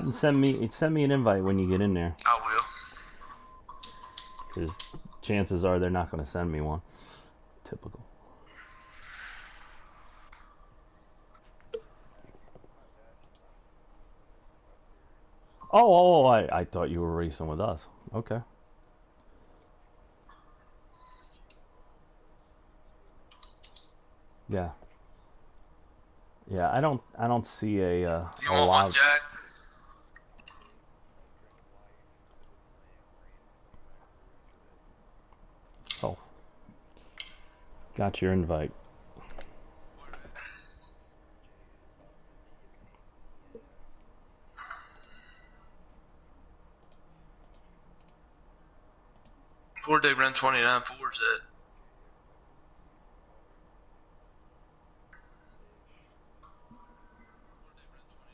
and send me an invite when you get in there. I will. Because chances are they're not going to send me one. Typical. Oh, I thought you were racing with us. Okay. Yeah. Yeah, I don't see a You a want one, live. Jack? Oh, got your invite. Where'd they run 29 fours at?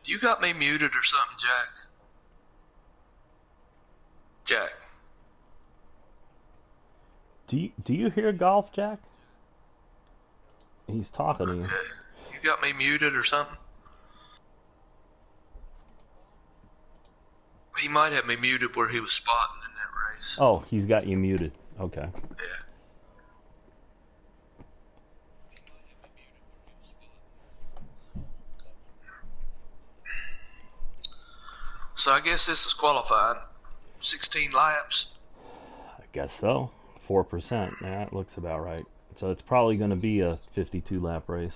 You got me muted or something, Jack? Jack. Do you hear golf, Jack? He's talking to you. Okay. You got me muted or something? He might have me muted where he was spotting in that race. Oh, he's got you muted. Okay. Yeah. So I guess this is qualifying. 16 laps. I guess so. 4%. That looks about right. So it's probably going to be a 52 lap race.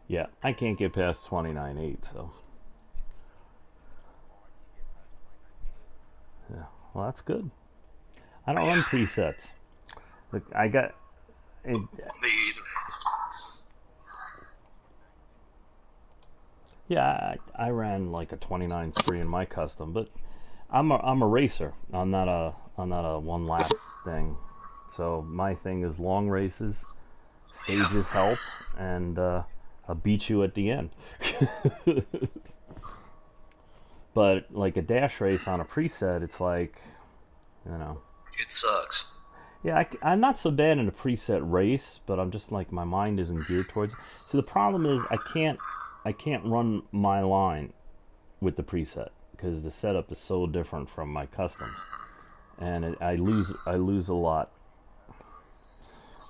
Yeah, I can't get past 29.8, so. Yeah, well, that's good. I don't run presets. Look, I got it. Me either. Yeah, I ran like a 29 spree in my custom, but I'm a racer. I'm not a one lap thing. So my thing is long races, stages help, and I'll beat you at the end. But like a dash race on a preset, it's like, you know. It sucks. Yeah, I'm not so bad in a preset race, but I'm just like my mind isn't geared towards it. So the problem is I can't run my line with the preset because the setup is so different from my customs, and I lose a lot.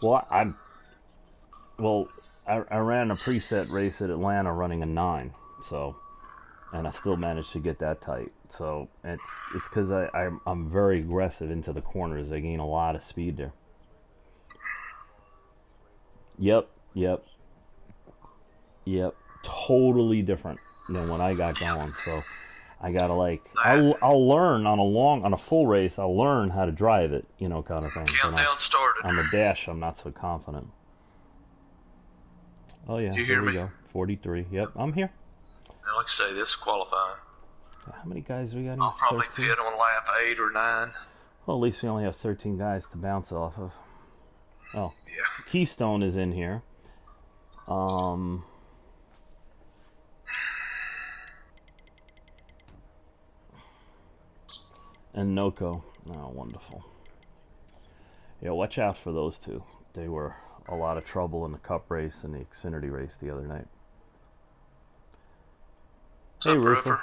Well, I ran a preset race at Atlanta running a 9, so, and I still managed to get that tight. So it's because I'm very aggressive into the corners. I gain a lot of speed there. Yep. Totally different than what I got going. So I gotta like I'll learn on a full race. I'll learn how to drive it, kind of thing. Countdown started. On the dash, I'm not so confident. Oh yeah, Did you hear me? Go. 43. Yep, I'm here. Now, like I say, this is qualifying. How many guys we got? I'll probably 13? pit on lap 8 or 9. Well, at least we only have 13 guys to bounce off of. Oh, yeah. Keystone is in here. And Noko. Oh, wonderful. Yeah, watch out for those two. They were a lot of trouble in the Cup race and the Xfinity race the other night. What's up, Roofer?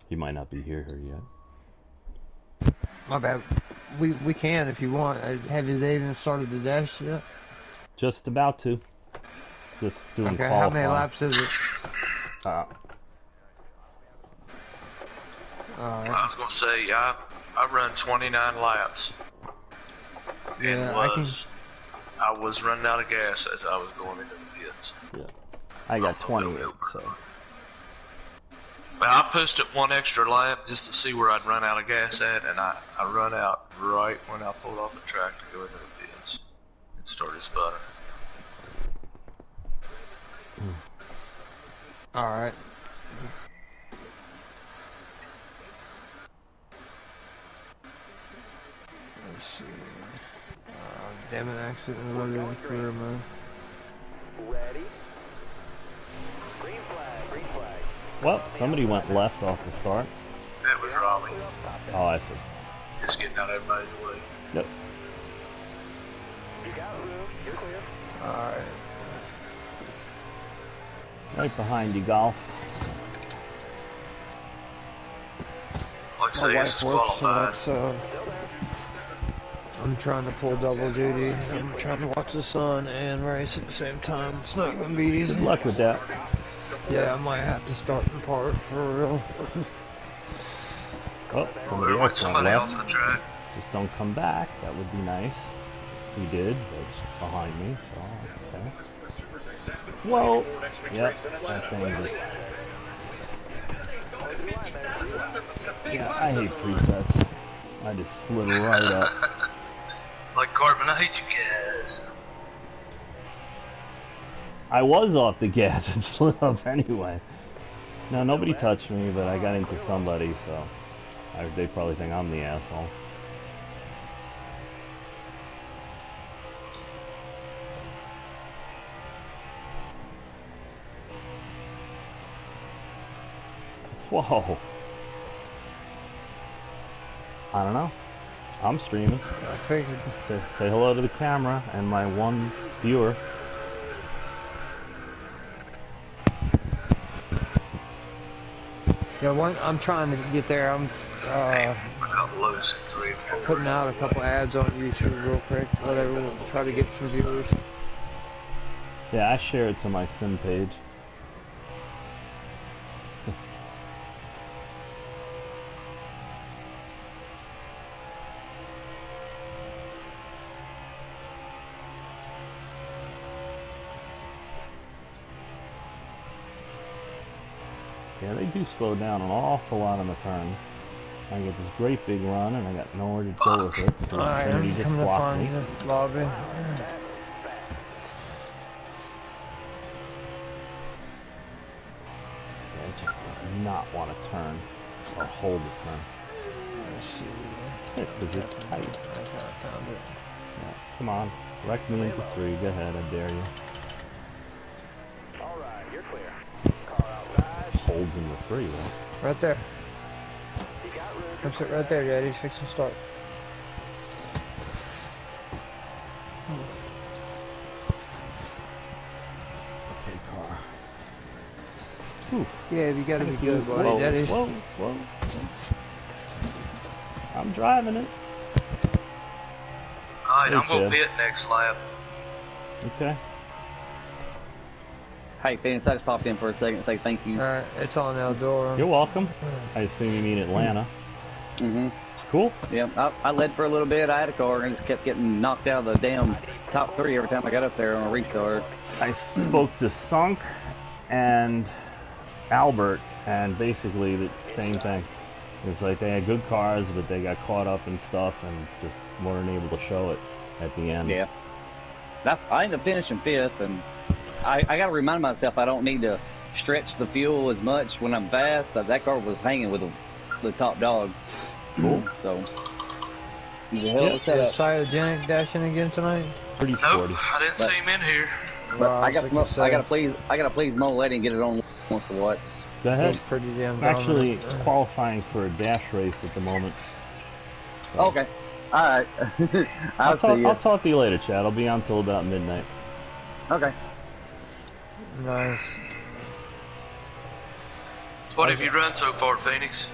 He might not be here yet. My bad. We can if you want. Have you even started the dash yet? Just about to. Just doing okay, qualifying. How many laps is it? Right. I was going to say, I run 29 laps. Yeah, I was running out of gas as I was going into the pits. Yeah. I got 28, so. But I pushed it one extra lap just to see where I'd run out of gas at, and I run out right when I pulled off the track to go into the pits. It started sputtering. Alright. Let's see. Damn it, accidentally loaded the career mode. Ready? Green flag, green flag. Well, somebody went left off the start. That was Raleigh. Oh, I see. Just getting out everybody's way. Yep. You got room, you're clear. Alright. Right behind you, Golf. Like I My say, this wife is works, so qualified. that's, I'm trying to pull double duty. I'm trying to watch the sun and race at the same time. It's not gonna be easy. Good luck with that. Yeah, I might have to start and park for real. Oh, somebody We're with else went somebody left. off the track. Just don't come back. That would be nice. He did, but it's behind me, so okay. Whoa! Yep, that thing just... Yeah, I hate presets. I just slid right up. Like Cartman, I hate you guys. I was off the gas and slid up anyway. No, nobody touched me, but I got into somebody, so they probably think I'm the asshole. Whoa. I don't know. I'm streaming. I figured. Say hello to the camera and my one viewer. Yeah, I'm trying to get there. I'm I got loose at 3 and 4. putting out a couple ads on YouTube real quick. Whatever, we'll try to get some viewers. Yeah, I share it to my sim page. Yeah, they do slow down an awful lot on the turns. I get this great big run, and I got nowhere to go with it. Alright, Somebody I'm just coming to blocked find me. the lobby. Yeah, it just does not want to turn or hold the turn. Let's see. Because it's tight. I found it. Yeah, come on, wreck me into 3. Go ahead, I dare you. Alright, you're clear. Car outside. Holds in the 3, though. Right there. You got room. Come sit right there, Daddy. Fix and start. Okay, car. Whew. Yeah, you gotta be Thank you. good, buddy. Whoa, Daddy. whoa, whoa. I'm driving it. Alright, I'm Hey, gonna Ted. pit next lap. Okay. Hey, Phoenix, I just popped in for a second to say thank you. Alright, it's on Eldora. You're welcome. I assume you mean Atlanta. Mm-hmm. Cool. Yeah, I led for a little bit. I had a car and just kept getting knocked out of the damn top 3 every time I got up there on a restart. I spoke to Sunk and Albert, and basically the same thing. It's like they had good cars, but they got caught up in stuff and just weren't able to show it at the end. Yeah. I ended up finishing 5th, and I got to remind myself I don't need to stretch the fuel as much when I'm fast. That car was hanging with the top dog. Cool. So, it was a hell of a Is setup. Cytogenic dashing again tonight? Pretty sporty. Nope, I didn't see him in here. But Well, I got was to please Mo Lady and get it on once to watch. Go ahead. pretty damn I'm actually dominant. qualifying for a dash race at the moment. So Okay. All right. I'll see you. I'll talk to you later, Chad. I'll be on till about midnight. Okay. Nice. What have you run so far, Phoenix?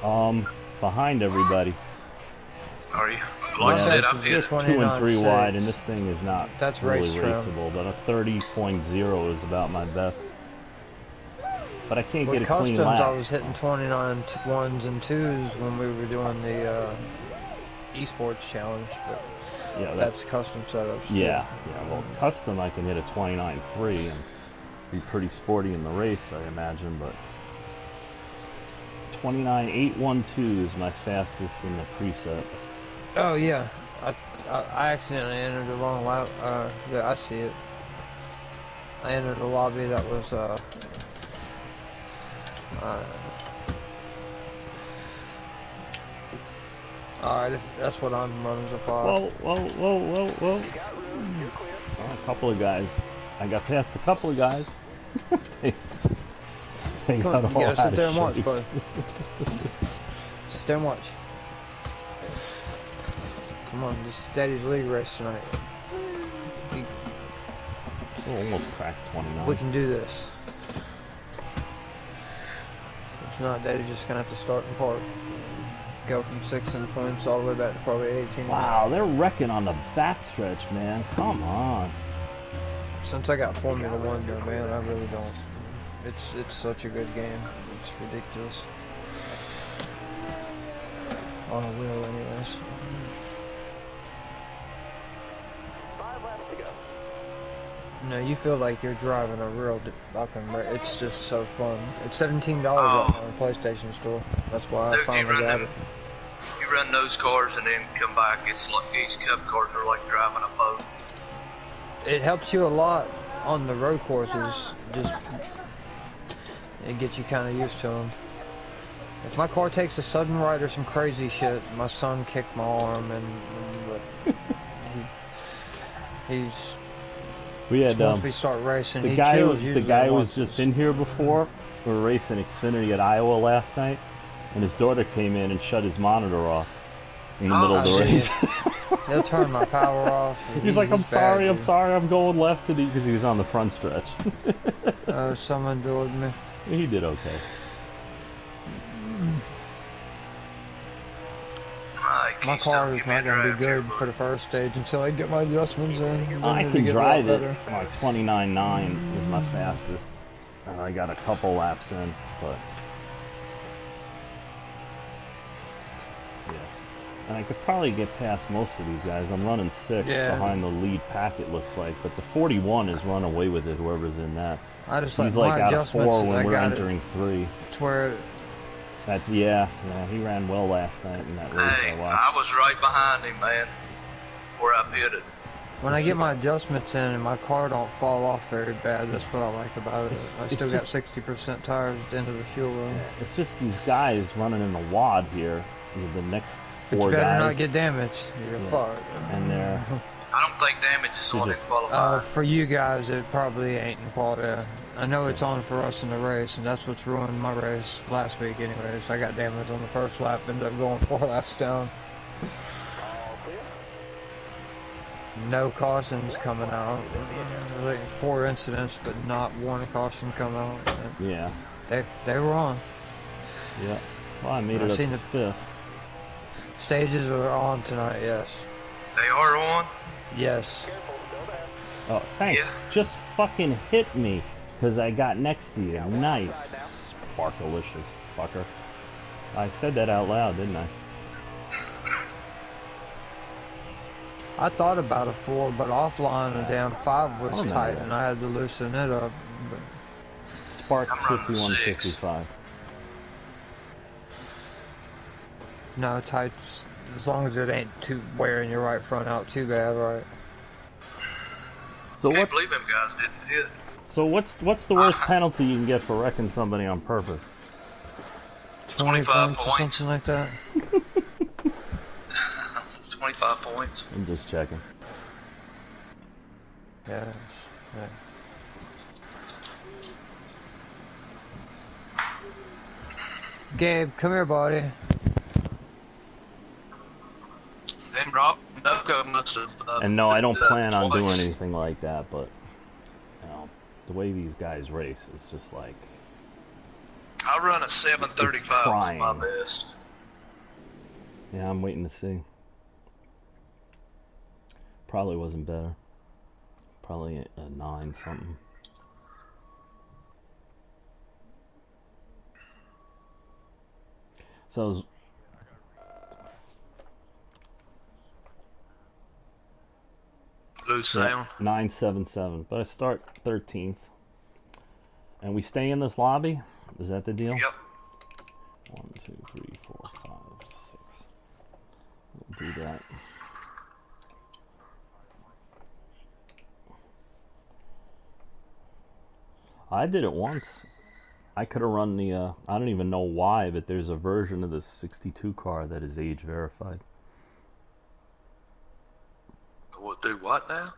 Behind everybody. Are you? Like I said, I This pitted. one 2 in and on 3 6. wide, and this thing is not That's really race trim. raceable, but a 30.0 is about my best. But I can't With get a clean customs, lap. I was hitting 29 1s and 2s when we were doing the esports challenge, but Yeah, that's custom setups. too. yeah. Well, custom I can hit a 29.3 and be pretty sporty in the race, I imagine. But 29.812 is my fastest in the preset. Oh yeah, I accidentally entered the wrong lap. Yeah, I see it. I entered the lobby that was Alright, that's what I'm running so far. Whoa, whoa, whoa, whoa, whoa. You got room. You're clear. Oh, a couple of guys. I got past a couple of guys. they Come got on, you all gotta out sit there and of watch, shape. buddy. Sit there and watch. Come on, this is Daddy's League race tonight. Oh, almost cracked 29. We can do this. If not, Daddy's just gonna have to start in park. Go from 16 points all the way back to probably 18. Wow, they're wrecking on the backstretch, man. Come on. Since I got Formula One though, man, I really don't. It's such a good game. It's ridiculous. On a wheel, anyways. 5 laps to go. No, you feel like you're driving a real fucking. It's just so fun. It's $17 Oh. on the PlayStation Store. That's why I Dude, you finally run got them. it. You run those cars and then come back. It's like these cup cars are like driving a boat. It helps you a lot on the road courses. Just it gets you kind of used to them. If my car takes a sudden right or some crazy shit, my son kicked my arm and he's We had once we start racing, the he guy. chills The usually guy was once. just in here before. We were racing Xfinity at Iowa last night, and his daughter came in and shut his monitor off in the middle of the I race. see. He'll turn my power off. He's like, "I'm bad, sorry, I'm dude. sorry, I'm going left," because he was on the front stretch. Someone doing me. He did okay. My car is not going to be good for the first stage until I get my adjustments in. Then I it'll can get a lot drive it. better. Like 29.9 is my fastest. I got a couple laps in, but yeah. And I could probably get past most of these guys. I'm running 6 Yeah. behind the lead pack, it looks like. But the 41 is run away with it, whoever's in that. I just He's like like my out of adjustments. 4 when I we're got entering 3. it to where That's, yeah, he ran well last night in that race Hey, I watched. I was right behind him, man, before I pitted. when I get my adjustments in and my car don't fall off very bad, that's what I like about it. I It's still got just- 60% tires at the end of the fuel room. It's just these guys running in the wad here. The next But 4 you better guys. not get damaged. You're Yeah. fucked. And they're I don't think damage is on in just- qualifying. For you guys, it probably ain't in quality. I know it's on for us in the race, and that's what's ruined my race last week anyways. I got damaged on the first lap, ended up going 4 laps down. All clear. No cautions coming out. Like 4 incidents, but not 1 caution come out. yeah. They were on. Yeah. Well, I made I've it up seen to the- 5th. Stages are on tonight, yes. They are on. Yes. Careful, still there. Oh, thanks. Yeah. Just fucking hit me, because I got next to you. Nice. Sparkalicious fucker. I said that out loud, didn't I? I thought about a 4, but offline the damn 5 was Oh, no. tight, and I had to loosen it up. But Spark I'm running 5155. no, tight, as long as it ain't too wearing your right front out too bad, right? So Can't what? believe them guys didn't hit. So what's the worst penalty you can get for wrecking somebody on purpose? 25 or points. something like that. 25 points. I'm just checking. Yeah. Yeah. Gabe, come here, buddy. Then Rob Noco must have. And no, I don't plan on doing twice. anything like that, but you know, the way these guys race is just like I run a 735 trying. with my best. yeah, I'm waiting to see. Probably wasn't better. Probably a 9 something. So I was, Lose sound. 977, but I start 13th. And we stay in this lobby? Is that the deal? Yep. 1, 2, 3, 4, 5, 6. We'll do that. I did it once. I could have run the, I don't even know why, but there's a version of the 62 car that is age verified. do what now?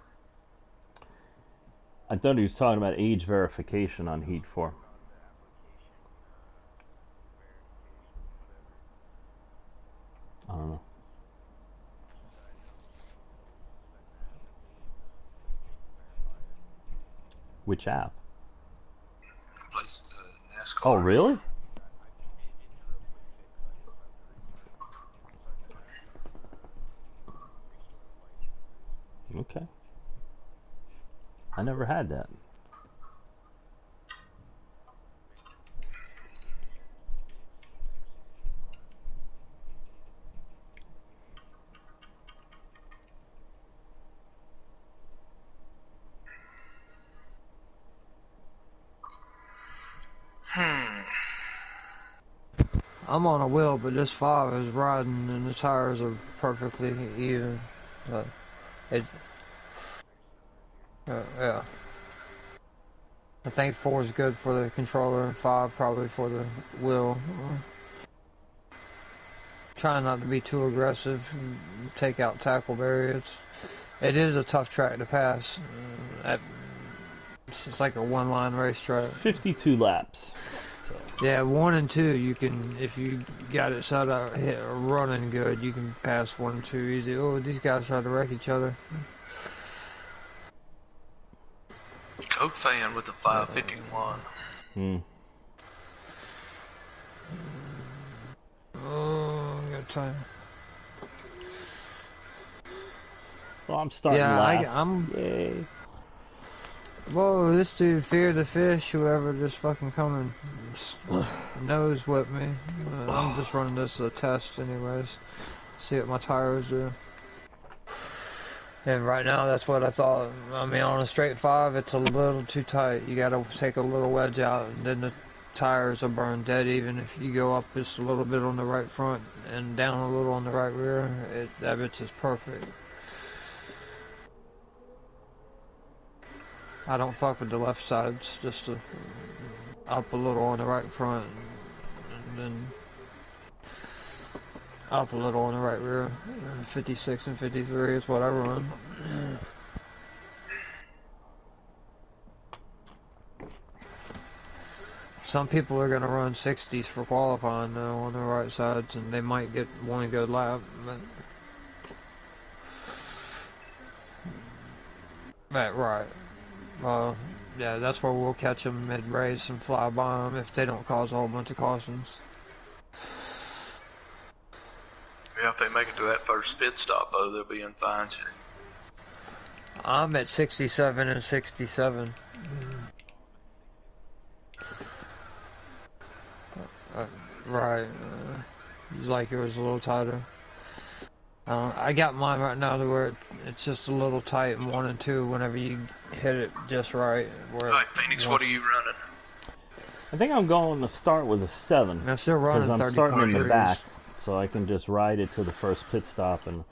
I thought he was talking about age verification on Heat 4. I don't know. Which app? Place NASCAR. Oh, really? Okay. I never had that. I'm on a wheel, but this 5 is riding and the tires are perfectly even. But it, yeah. I think 4 is good for the controller and 5 probably for the wheel. Trying not to be too aggressive and take out tackleberry. It is a tough track to pass. It's like a one-line racetrack. 52 laps. So. Yeah, 1 and 2 you can, if you got it set out running good, you can pass 1 and 2 easy. Oh, these guys try to wreck each other. Coke fan with the 551. Oh, I got time. Well, I'm starting last. I'm. Yay. Whoa, this dude, Fear the Fish, whoever just fucking coming, nose whipped me. I'm just running this as a test anyways. See what my tires do. And right now, that's what I thought. I mean, on a straight 5, it's a little too tight. You gotta take a little wedge out, and then the tires are burned dead even if you go up just a little bit on the right front and down a little on the right rear. That bitch is perfect. I don't fuck with the left sides, just up a little on the right front, and then up a little on the right rear. 56 and 53 is what I run. Some people are gonna run 60s for qualifying though on the right sides, and they might get one good lap. But right. Well, yeah, that's where we'll catch them mid-race and fly by them if they don't cause a whole bunch of cautions. Yeah, if they make it to that first pit stop, though, they'll be in fine shape. I'm at 67 and 67. Right. Like it was a little tighter. I got mine right now to where it's just a little tight in 1 and 2 whenever you hit it just right. Alright, Phoenix, what are you running? I think I'm going to start with a 7. I'm still running 30 I'm starting in the pointers. back, so I can just ride it to the first pit stop, and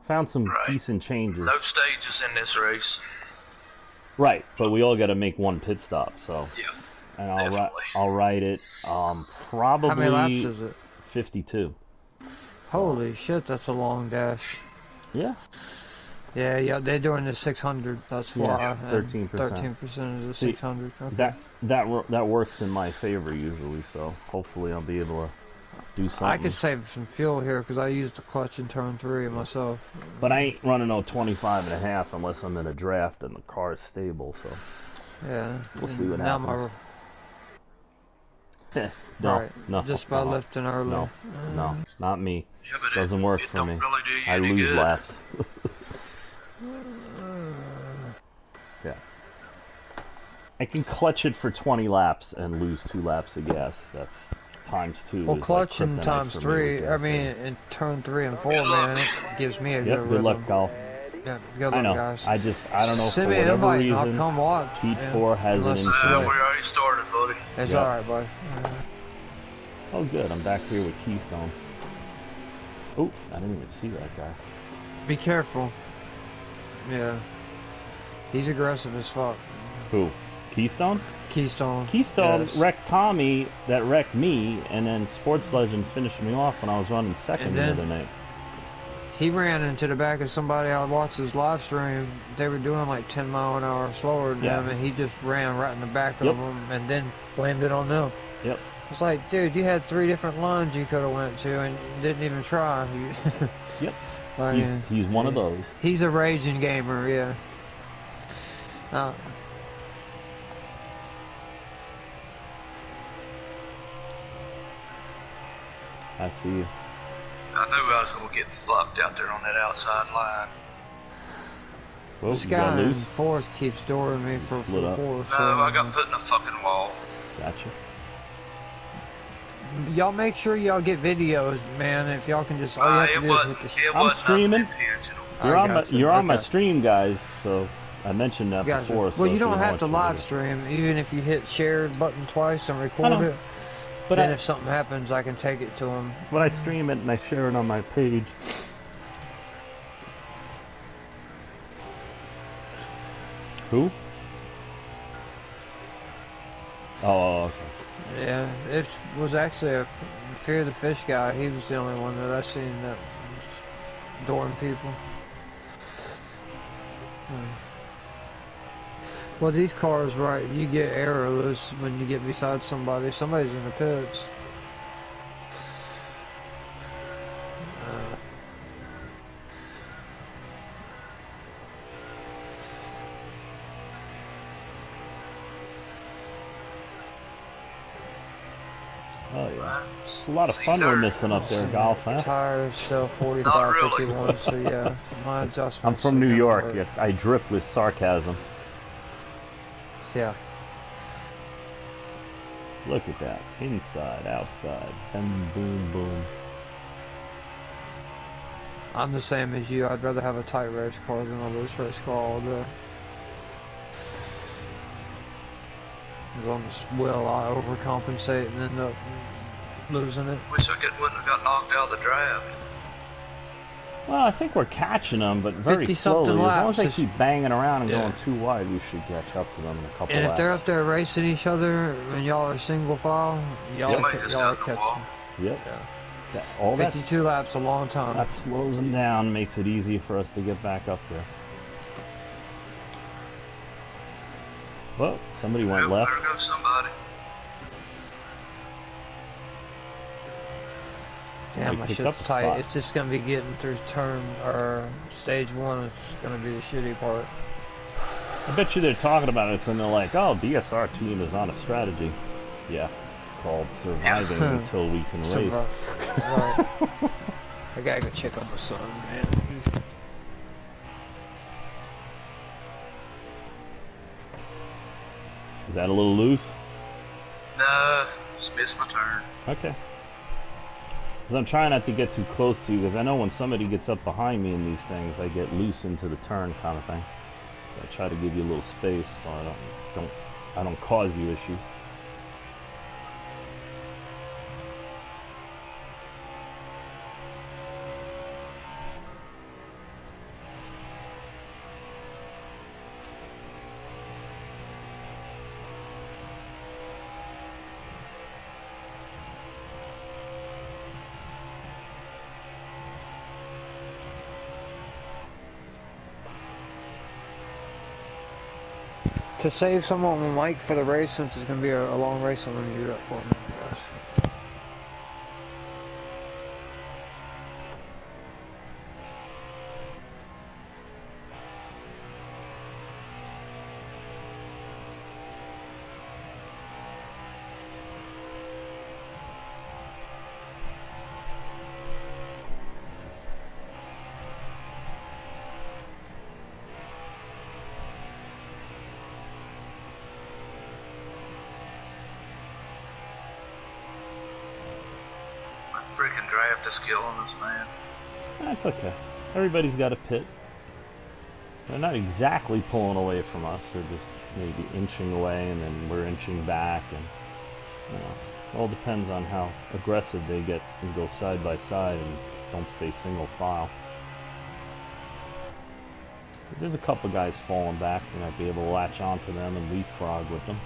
found some decent changes. No stages in this race. Right, but we all got to make one pit stop, so. Yeah. And I'll ride it probably How many laps is it? 52. Holy shit, that's a long dash. Yeah. Yeah, they're doing the 600. That's why. Yeah, 13%. 13% is the 600. Okay. That works in my favor usually, so hopefully I'll be able to do something. I could save some fuel here because I used the clutch in turn 3 myself. But I ain't running no 25 and a half unless I'm in a draft and the car is stable, so. Yeah. We'll see what happens. No, just by lifting early. No, not me. Yeah, but Doesn't work it for don't me. really do you I any lose good. laps. Yeah. I can clutch it for 20 laps and lose 2 laps of gas. That's times 2. Well, is clutch like in kryptonite times for me 3. with I gas mean, in. in turn 3 and 4, Good man, luck. it gives me a Yep, good good rhythm. luck, Kyle. Yeah, good I luck, know. guys. I don't know, Send for me an whatever invite and I'll reason, come watch. Heat Yeah. 4 hasn't Unless it's installed. We already started, buddy. It's Yeah. alright, bud. Oh, good. I'm back here with Keystone. Oh, I didn't even see that guy. Be careful. Yeah. He's aggressive as fuck. Who? Keystone? Keystone. Keystone Yes. wrecked Tommy, that wrecked me, and then Sports Legend finished me off when I was running second And the then- other night. He ran into the back of somebody. I watched his live stream. They were doing like 10 mile an hour slower than Yeah. him, and he just ran right in the back Yep. of them and then blamed it on them. Yep. It's like, dude, you had 3 different lines you could have went to and didn't even try. Yep. Like, He's one of those. He's a raging gamer, yeah. I see you. I knew I was gonna get fucked out there on that outside line. Well, This you got guy loose. in fourth keeps dooring me for Split up. fourth. No, I got put in a fucking wall. Gotcha. Y'all make sure y'all get videos, man. If y'all can just, all you have to It do is wasn't. hit the. It I'm wasn't streaming. nothing intentional. You're on my Okay. stream, guys. So I mentioned that Gotcha. before. So Well, you if don't wanna have watch to the live video. stream. Even if you hit share button twice and record know. it, But then I, if something happens, I can take it to him. but I stream it and I share it on my page. Who? Oh, okay. Yeah, it was actually a Fear the Fish guy. He was the only one that I seen that was dooring people. Well, these cars, right, you get arrows when you get beside somebody. Somebody's in the pits. Oh yeah. Right? It's a lot of See fun we're dirt. missing up there, golf, huh? Tires sell Not 45, really. 51, so yeah, my adjustments. I'm from are New kinda York. hard. Yeah, I drip with sarcasm. Yeah. Look at that. Inside, outside. Boom, boom, boom. I'm the same as you. I'd rather have a tight race car than a loose race car all day. As long as will I overcompensate and end up losing it. Wish I wouldn't have got knocked out of the draft. Well, I think we're catching them, but very 50-something slowly. As long as they laps. keep banging around and Yeah. going too wide, we should catch up to them in a couple And if laps. they're up there racing each other and y'all are single file, y'all Somebody ca- just y'all got in the catch wall. them. Yep. Yeah. All that 52 laps a long time. that slows them down, makes it easy for us to get back up there. Well, somebody went Well, left. there goes somebody. Yeah, They my picked up shit's a tight. spot. It's just gonna be getting through turn or stage 1. It's gonna be the shitty part. I bet you they're talking about it and they're like, oh, DSR team is on a strategy. Yeah, it's called surviving until we can race. Right. I gotta go check on my son, man. Is that a little loose? Nah, just missed my turn. Okay. Because I'm trying not to get too close to you, because I know when somebody gets up behind me in these things, I get loose into the turn kind of thing. So I try to give you a little space so I don't cause you issues. To save someone on mic for the race, since it's gonna be a long race, I'm gonna do that for me, guys. My freaking draft is killing us, man. That's okay. Everybody's got a pit. They're not exactly pulling away from us. They're just maybe inching away, and then we're inching back, and it all depends on how aggressive they get and go side by side and don't stay single file. There's a couple guys falling back. You might be able to latch onto them and leapfrog with them.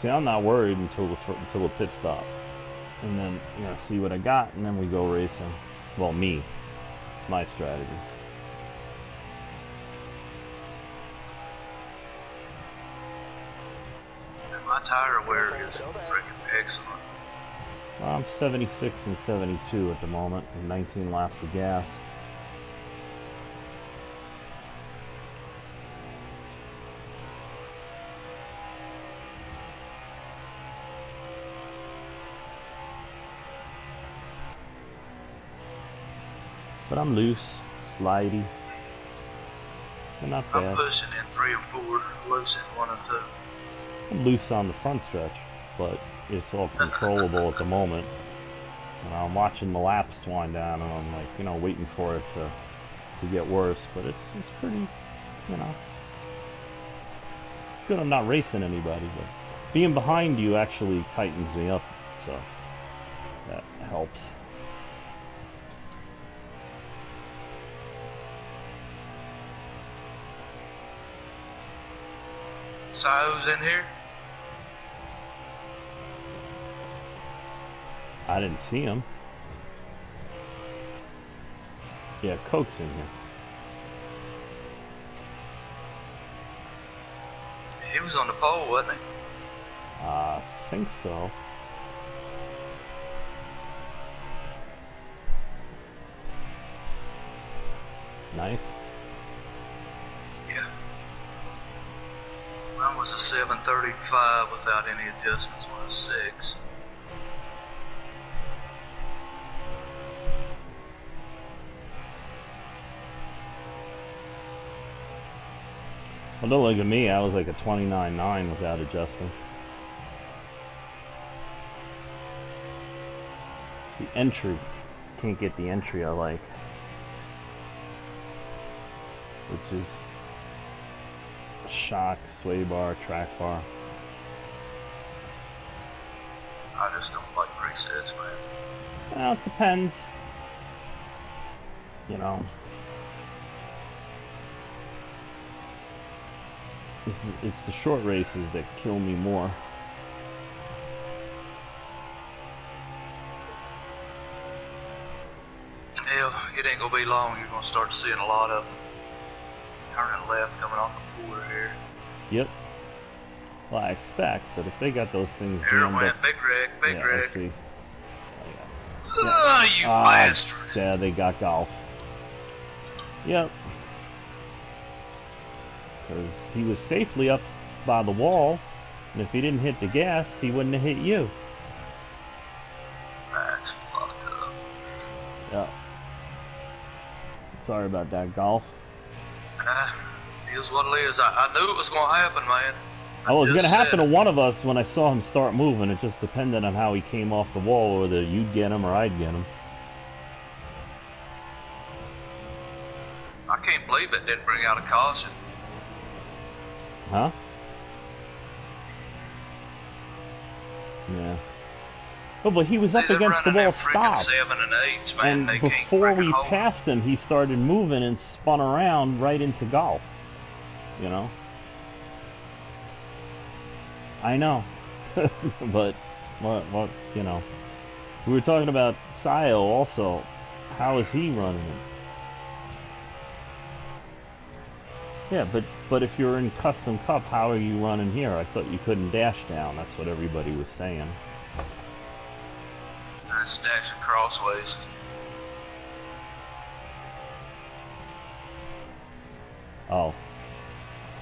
See, I'm not worried until the pit stop. and then see what I got, and then we go racing. Well, me. It's my strategy. My tire wear is freaking excellent. Well, I'm 76 and 72 at the moment, and 19 laps of gas. But I'm loose, slidey, and not I'm bad. pushing in 3 and 4, loose in 1 and 2. I'm loose on the front stretch, but it's all controllable at the moment. And I'm watching the laps wind down, and I'm like, waiting for it to get worse. But it's pretty, it's good. I'm not racing anybody, but being behind you actually tightens me up, so that helps. Sio's in here? I didn't see him. Yeah, Coke's in here. He was on the pole, wasn't he? I think so. Nice. Yeah. Mine was a 735 without any adjustments on a 6. Well, don't look at me. I was like a 29.9 without adjustments. It's the entry. Can't get the entry I like. Which is shock, sway bar, track bar. I just don't like presets, man. Well, it depends. It's the short races that kill me more. Hell, it ain't gonna be long. You're gonna start seeing a lot of them turning left coming off the 4 here. Yep. Well, I expect, but if they got those things There it jammed went. up, Big wreck, big I wreck. see. Ah, you bastard. Yeah, they got golf. Yep. Because he was safely up by the wall, and if he didn't hit the gas, he wouldn't have hit you. That's fucked up. Yeah. Sorry about that, golf. Here's what it is. I knew it was gonna happen, man. Oh, it was just going to happen said to one of us when I saw him start moving. It just depended on how he came off the wall, whether you'd get him or I'd get him. I can't believe it didn't bring out a caution. Huh? Yeah. Oh, but he was up See, they're against the running wall, them freaking stopped. 7 and 8s, man. And They can't before freaking we hold. passed him, he started moving and spun around right into golf. I know. But, what, We were talking about Sio also. How is he running it? Yeah, but if you're in Custom Cup, how are you running here? I thought you couldn't dash down. That's what everybody was saying. It's not stashing crossways. Oh.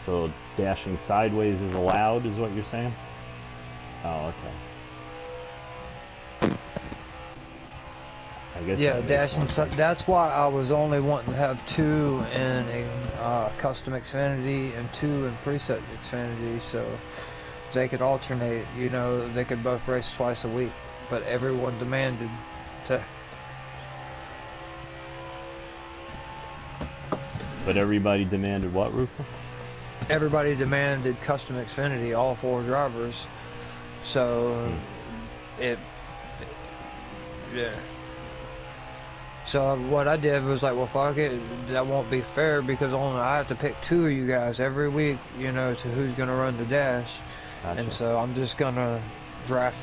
So dashing sideways is allowed, is what you're saying? Oh, okay. I guess. Yeah, that makes dashing. more sense. That's why I was only wanting to have 2 in a custom Xfinity and 2 in preset Xfinity, so they could alternate. They could both race twice a week, but everyone demanded to. But everybody demanded what, Rufus? Everybody demanded custom Xfinity, all 4 drivers. So yeah. So what I did was like, well, fuck it, that won't be fair because only I have to pick 2 of you guys every week, to who's gonna run the dash. Gotcha. And so I'm just gonna draft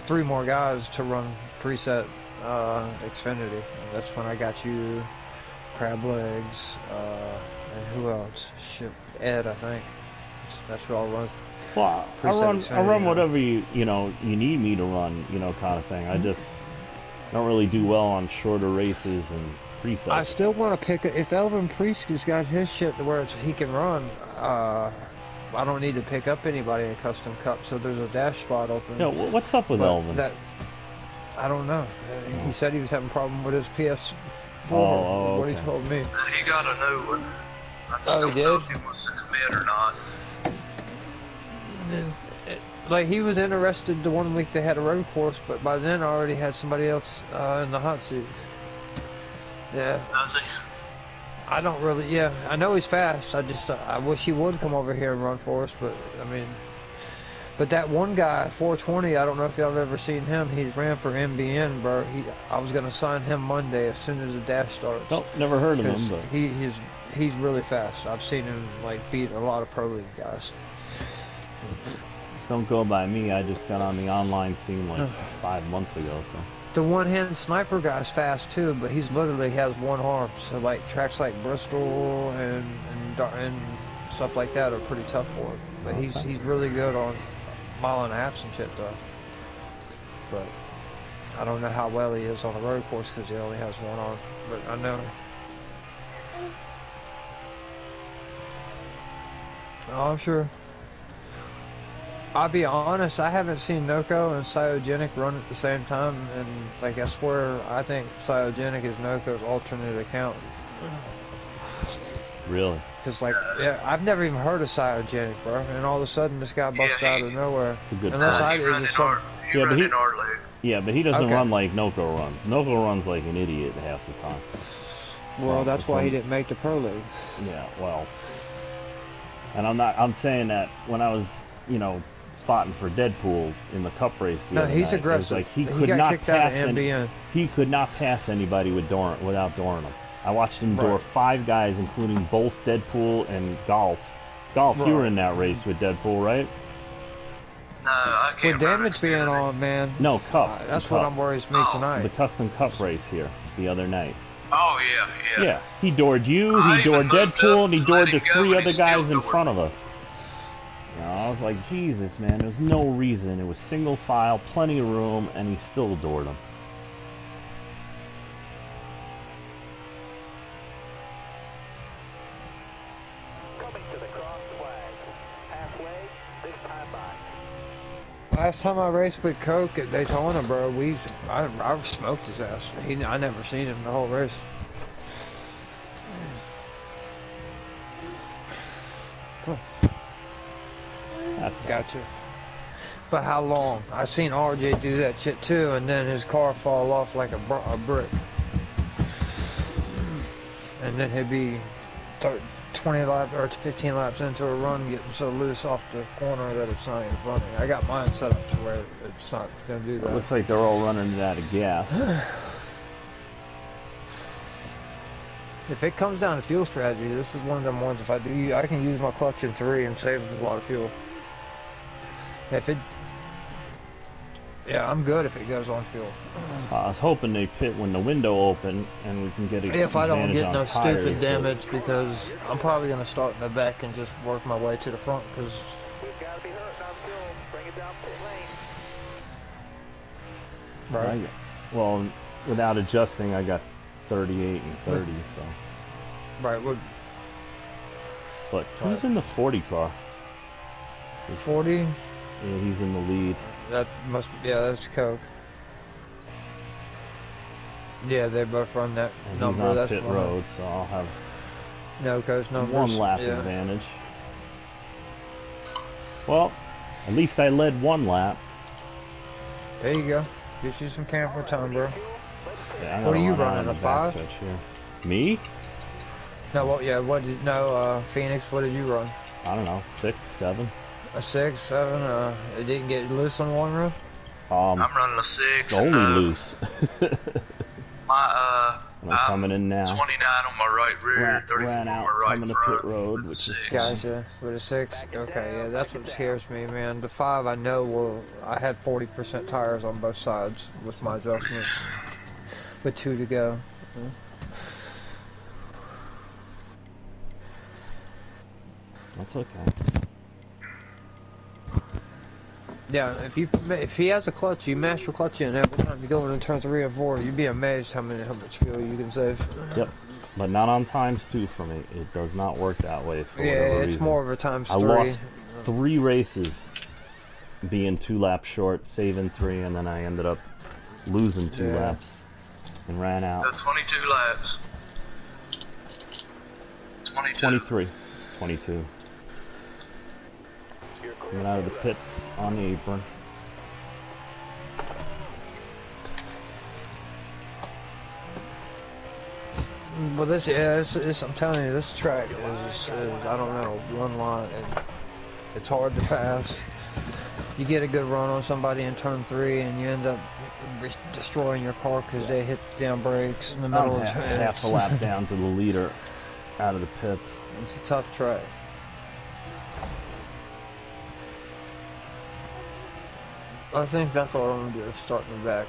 three more guys to run preset Xfinity. And that's when I got you, Crab Legs, and who else? Shit, Ed, I think. That's what I'll run. Well, I run whatever you need me to run, kind of thing. I just don't really do well on shorter races and presets. I still want to pick it. If Elvin Priest has got his shit to where he can run, I don't need to pick up anybody in Custom Cup, so there's a dash spot open. Yeah, what's up with Elvin? I don't know. He said he was having a problem with his PS4. Oh, what okay. he told me. He got a new one. I just don't know if he wants to commit or not. Like, he was interested the one week they had a road course, but by then I already had somebody else in the hot seat. Yeah. Does he? I don't really, yeah. I know he's fast. I wish he would come over here and run for us, but, I mean... But that one guy, 420, I don't know if y'all have ever seen him. He ran for MBN, bro. I was going to sign him Monday as soon as the dash starts. Nope, never heard of him, but... He's really fast. I've seen him, like, beat a lot of Pro League guys. Don't go by me. I just got on the online scene like 5 months ago, so... The one-hand sniper guy's fast too, but he's literally has one arm. So like tracks like Bristol and stuff like that are pretty tough for him. But he's really good on mile and a half and shit though. But I don't know how well he is on the road course because he only has one arm. But I know. Oh, I'm sure. I'll be honest, I haven't seen Noco and Cyogenic run at the same time, and like I swear, I think Cyogenic is Noco's alternate account. Really? Because like, yeah, I've never even heard of Cyogenic, bro, and all of a sudden this guy busts out of nowhere. It's a good Unless point. I did just some... in our league. Yeah, but he doesn't Okay. run like Noco runs. Noco runs like an idiot half the time. Well, that's why he didn't make the Pro League. Yeah, well, and I'm saying that when I was, spotting for Deadpool in the Cup race the other he's night, it was aggressive. like he He could got not kicked out of pass MBN. he could not pass anybody without dooring them. I watched him door Right. 5 guys, including both Deadpool and Golf. Golf, you were Right. in that race with Deadpool, right? No, I can't With damage being remember. on, man. No, Cup. That's the what Cup. I'm worried is me tonight. The Custom Cup race here the other night. Oh, yeah. Yeah, he doored you, I he doored even moved Deadpool, up and he to doored let the him go, 3 and other he still guys in doored front me. of us. I was like, Jesus, man, there's no reason. It was single file, plenty of room, and he still doored him. Coming to the cross flag. Halfway, this time by. Last time I raced with Coke at Daytona, bro, I smoked his ass. I never seen him the whole race. That's Gotcha. But how long? I seen RJ do that shit too, and then his car fall off like a brick. And then he'd be 20 laps or 15 laps into a run, getting so loose off the corner that it's not even funny. I got mine set up to where it's not gonna do It that. looks like they're all running out of gas. If it comes down to fuel strategy, this is one of them ones. If I do, I can use my clutch in 3 and save a lot of fuel. If it, yeah, I'm good if it goes on fuel. I was hoping they pit when the window opened and we can get a If I don't advantage get on no tires, stupid but- damage, because I'm probably gonna start in the back and just work my way to the front, because We've got to be hurt on fuel. Bring it down pit lane. right. Well, without adjusting, I got 38 and 30, so. Right, well, But who's in the 40 car? 40. Yeah, he's in the lead. That must, yeah, that's Coke. Yeah, they both run that And number. he's on That's pit one. road, so I'll have No, Coke's numbers. 1 lap yeah. advantage. Well, at least I led 1 lap. There you go. Get you some camper time, bro. Yeah, I What are gotta you run out running, of a the back 5? switch here. Me? No, what? Yeah, what did? No, Phoenix. What did you run? I don't know, 6, 7. A 6, 7. It didn't get loose on one run. I'm running a 6. It's only and, loose. My And I'm coming in now. 29 on my right rear, 34 ran on out, my right coming to front. pit road, with a which is 6. Gotcha. With a 6? Okay, yeah, that's what scares me, man. The 5 I know were, I had 40% tires on both sides with my adjustments. With 2 to go. That's okay. Yeah, if he has a clutch, you mash your clutch in every time you go into turn 3 or 4, you'd be amazed how much fuel you can save. Yep. But not on ×2 for me. It does not work that way for Yeah, whatever it's reason. more of a ×3. I lost 3 races being 2 laps short, saving 3, and then I ended up losing 2 laps and ran out. Got 22 laps. 22. 23. 22. Coming out of the pits on the apron. Well, I'm telling you, this track is I don't know, one line, and it's hard to pass. You get a good run on somebody in turn 3, and you end up destroying your car because they hit down brakes in the middle of half a lap down to the leader out of the pits. It's a tough track. I think that's what I want to do, is start in the back.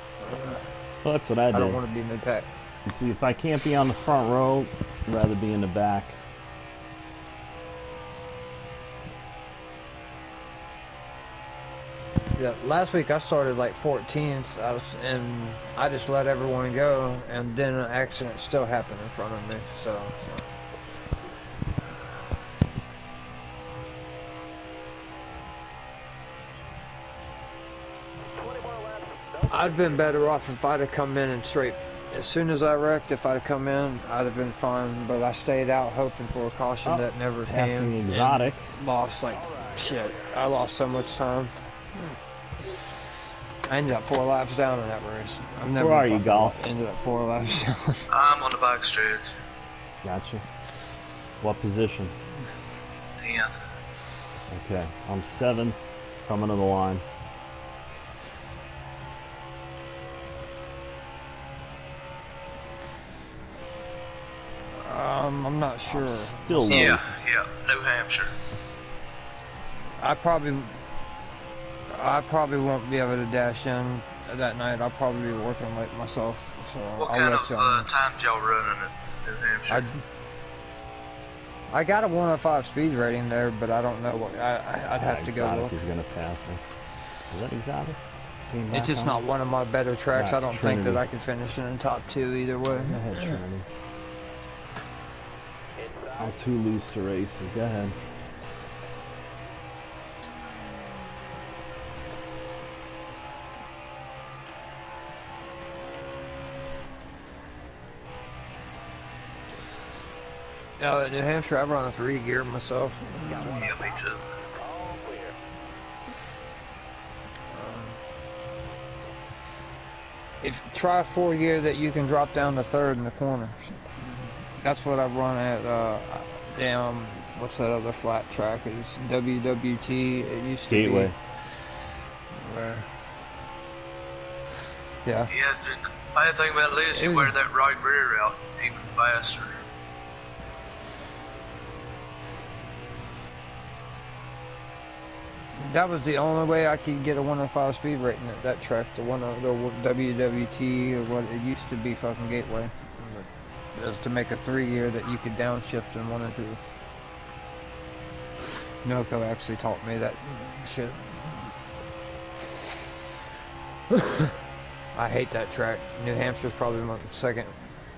Well, that's what I did. I don't want to be mid-pack. See, if I can't be on the front row, I'd rather be in the back. Yeah, last week I started like 14th, and I just let everyone go, and then an accident still happened in front of me, so. I'd been better off if I'd have come in and straight. As soon as I wrecked, if I'd have come in, I'd have been fine, but I stayed out hoping for a caution that never passing came. exotic. Lost like, shit, I lost so much time. I ended up 4 laps down in that race. I'm never Where are you, Golf? Ended up 4 laps down. I'm on the back stretch. Gotcha. What position? 10th. Okay, I'm 7th, coming to the line. I'm not sure. Still Yeah, New Hampshire. I probably won't be able to dash in that night. I'll probably be working late myself. So What I'll kind let of y'all know. times y'all running at New Hampshire? I got a 105 speed rating there, but I don't know what. I'd have to go Exotic look. is going to pass me. Is that exotic? It's just not one of my better tracks. I That's don't think that Trinity. I can finish in the top 2 either way. Go ahead, Trinity. I'm too loose to race, so go ahead. At New Hampshire, I run a 3 gear myself. Yeah, me too. Try a 4 gear that you can drop down to 3rd in the corners. That's what I run at. What's that other flat track? It's WWT. It used to Gateway. be. Yeah. Yeah, the bad thing about it is you wear that right rear out even faster. That was the only way I could get a 105 speed rating at that track. The WWT or what it used to be, fucking Gateway. It was to make a 3 gear that you could downshift in 1 and 2. Noco actually taught me that shit. I hate that track. New Hampshire's probably my 2nd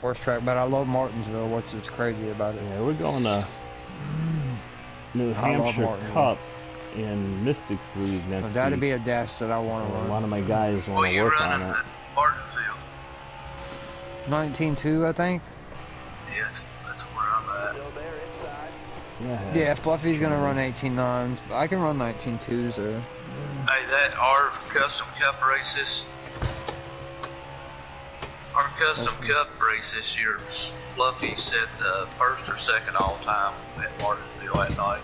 worst track, but I love Martinsville. What's crazy about it? Yeah, we're going to New Hampshire Cup in Mystics League next week. That'd be a dash that I want to run. A lot of my guys What want are to you work on running it. at Martinsville? 19.2, I think. Yeah, that's where I'm at. Yeah, Yeah, Fluffy's gonna run 18.9s. I can run 19.2s there. Hey, that our custom cup races. Our custom cup race this year, Fluffy said 1st or 2nd all time at Martinsville that night.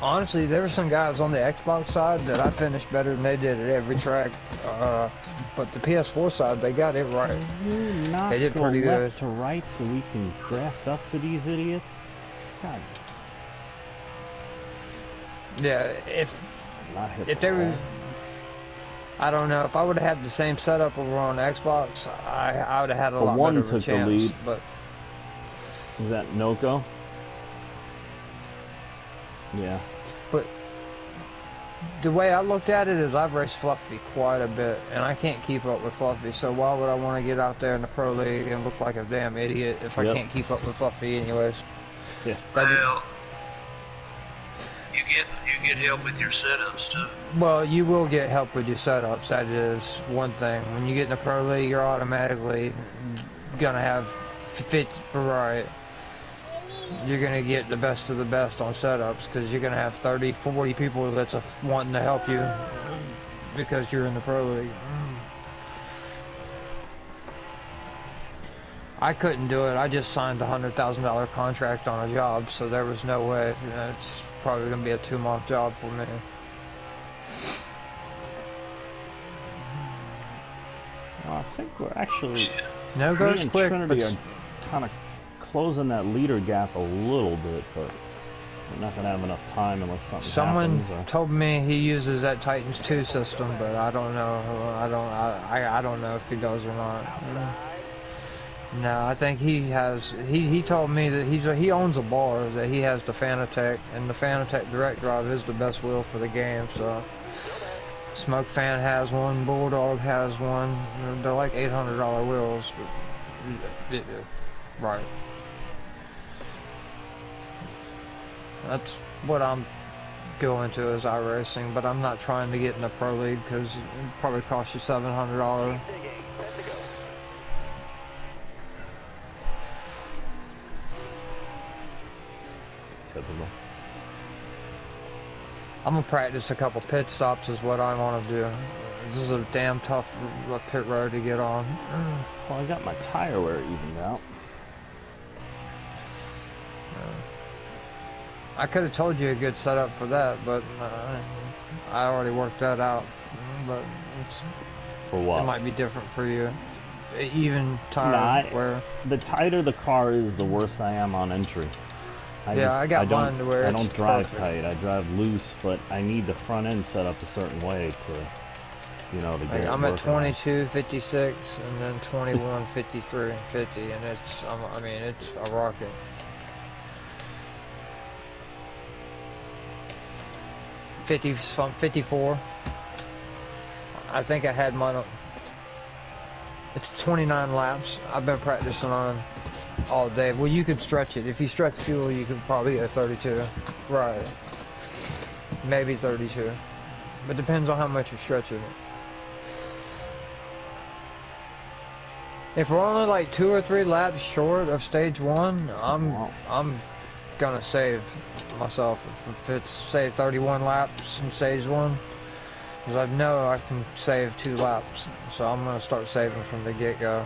honestly, there were some guys on the Xbox side that I finished better than they did at every track. But the PS4 side, they got it right. Can you not They did go pretty good. left to right so we can draft up to these idiots? God, Yeah, not hit if the they were, wall. I don't know, if I would have had the same setup over on Xbox, I would have had a But lot one better of a took the chance. lead. But Was that Noko? Yeah. But the way I looked at it is I've raced Fluffy quite a bit, and I can't keep up with Fluffy, so why would I want to get out there in the Pro League and look like a damn idiot if I Yep. can't keep up with Fluffy anyways? Yeah. Well, you get help with your setups too. Well, you will get help with your setups, that is one thing. When you get in the Pro League, you're automatically gonna have fit right. You're going to get the best of the best on setups because you're going to have 30, 40 people that's wanting to help you because you're in the Pro League. I couldn't do it. I just signed a $100,000 contract on a job, so there was no way. You know, it's probably going to be a 2-month job for me. Well, I think we're actually... No Me goes and quick, Trinity but are kind of closing that leader gap a little bit, but we're not going to have enough time unless something someone happens. Or... told me he uses that Titans 2 system, but I don't know. I don't know if he does or not. No, I think he has. He told me that he owns a bar, that he has the Fanatec, and the Fanatec Direct Drive is the best wheel for the game. So Smoke Fan has one, Bulldog has one. They're like $800 wheels. But, right. That's what I'm going to is iRacing, but I'm not trying to get in the Pro League because it probably costs you $700. Typical. I'm gonna practice a couple pit stops is what I want to do. This is a damn tough pit road to get on. Well, I got my tire wear evened out. I could have told you a good setup for that, but I already worked that out. But For what? it might be different for you. Even tire wear. The tighter the car is, the worse I am on entry. I got mine to where I it's don't drive perfect. tight. I drive loose, but I need the front end set up a certain way to, you know, to get it I'm at working right. 22.56 and then 21.53 and 50, and it's I mean it's a rocket. From 54. I think I had mine. It's 29 laps. I've been practicing on all day. Well, you can stretch it. If you stretch fuel, you can probably get 32. Right. Maybe 32. But depends on how much you're stretching it. If we're only like 2 or 3 laps short of stage 1, I'm gonna save myself. If it's say 31 laps in stage 1, because I know I can save 2 laps, so I'm gonna start saving from the get-go.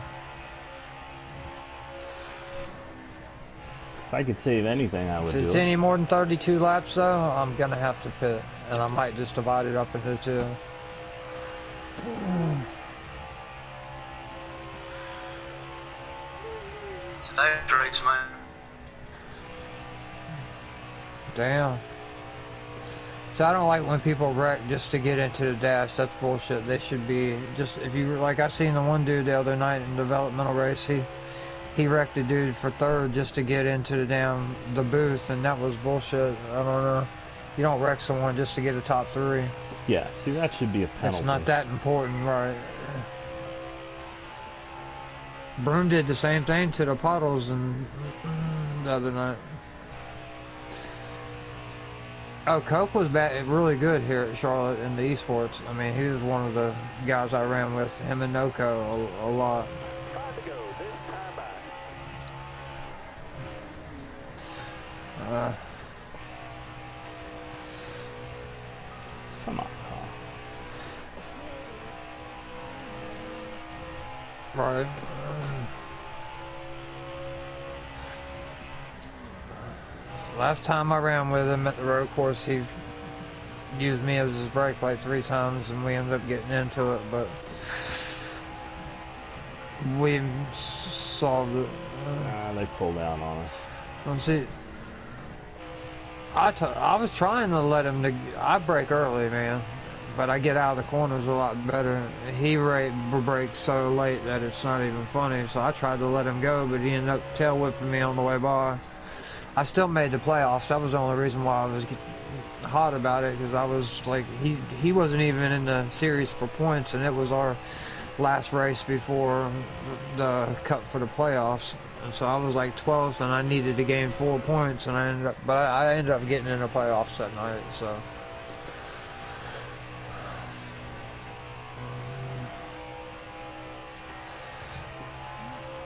If I could save anything, I would If do it's it. any more than 32 laps though, I'm gonna have to pit, and I might just divide it up into 2. It's a nice race, man. Damn. So I don't like when people wreck just to get into the dash. That's bullshit. They should be just, if you like, I seen the one dude the other night in developmental race. He wrecked a dude for 3rd just to get into the booth, and that was bullshit. I don't know. You don't wreck someone just to get a top 3. Yeah, see, that should be a penalty. It's not that important, right? Broom did the same thing to the puddles and the other night. Oh, Coke was really good here at Charlotte in the esports. I mean, he was one of the guys I ran with, him and Noko, a lot. Come on, car. Right. Last time I ran with him at the road course, he used me as his brake like 3 times, and we ended up getting into it, but we solved it. They pulled out on us. Let's see. I was trying to let him. I brake early, man, but I get out of the corners a lot better. He brakes so late that it's not even funny. So I tried to let him go, but he ended up tail whipping me on the way by. I still made the playoffs. That was the only reason why I was hot about it, because I was like, he wasn't even in the series for points, and it was our last race before the cut for the playoffs. And so I was like 12th, and I needed to gain 4 points, and I ended up getting in the playoffs that night. So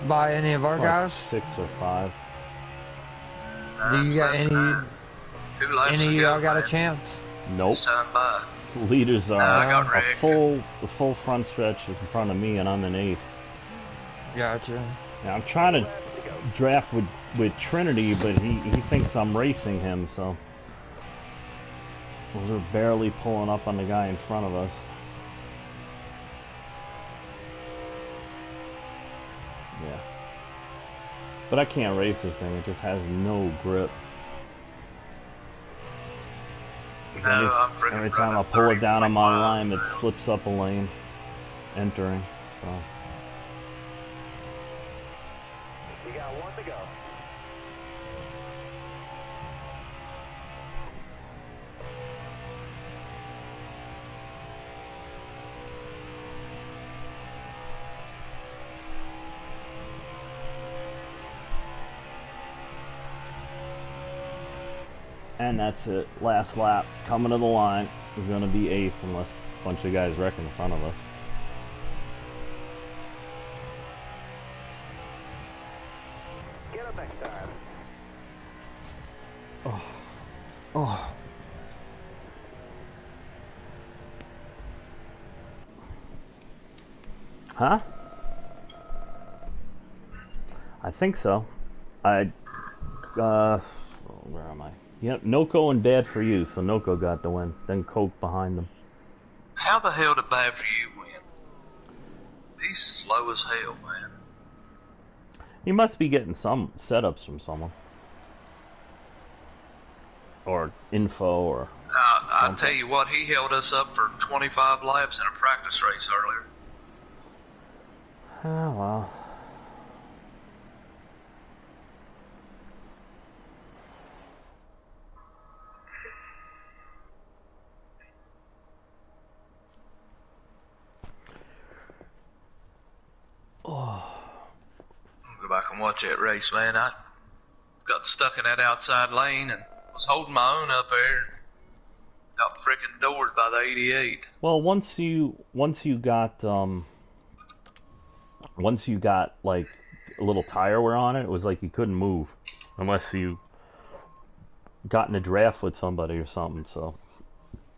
by any of our Like guys, 6 or 5. do you got any? 2 laps Any of to go, y'all got a man. chance? Nope. Stand by. Leaders are I got a rigged. full front stretch in front of me, and I'm in 8th. Gotcha. Now I'm trying to draft with Trinity, but he thinks I'm racing him, so we're barely pulling up on the guy in front of us. Yeah. But I can't race this thing, it just has no grip. No, I'm freaking Every time I pull it down on my line, it slips up a lane, entering, so. You got 1 to go. And that's it. Last lap. Coming to the line. We're going to be 8th unless a bunch of guys wreck in front of us. Get him next time. Oh. Oh. Huh? I think so. Where am I? Yep, Noko and Bad for You, so Noko got the win. Then Coke behind them. How the hell did Bad for You win? He's slow as hell, man. He must be getting some setups from someone. Or info, or... I'll tell you what, he held us up for 25 laps in a practice race earlier. Oh, well. Oh. I'll go back and watch that race, man. I got stuck in that outside lane and was holding my own up there. Got freaking doored by the 88. Well, once you got like a little tire wear on it, it was like you couldn't move unless you got in a draft with somebody or something. So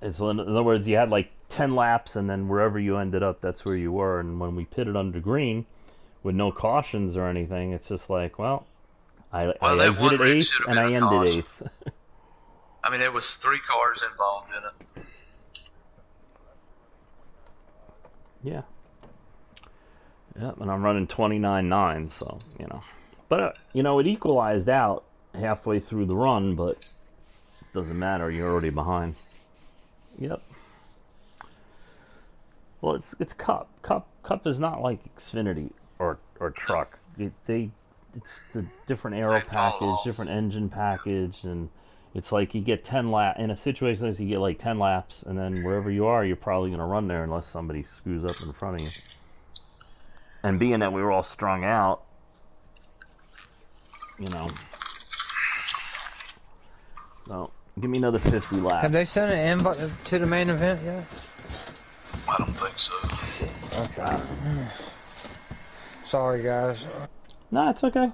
it's, in other words, you had like 10 laps, and then wherever you ended up, that's where you were. And when we pitted under green with no cautions or anything, it's just like, well, I that one exited rig 8th should have and I been a ended caution. 8th. I mean, there was 3 cars involved in it. Yeah. Yep, and I'm running 29.9, so, you know. But, you know, it equalized out halfway through the run, but it doesn't matter, you're already behind. Yep. Well, it's Cup. Cup is not like Xfinity or Truck. It's the different aero package, different engine package, and it's like you get 10 laps. In a situation like this, you get like 10 laps, and then wherever you are, you're probably going to run there unless somebody screws up in front of you. And being that we were all strung out, you know. So, give me another 50 laps. Have they sent an invite to the main event yet? I don't think so. Okay. Sorry, guys. No, it's okay.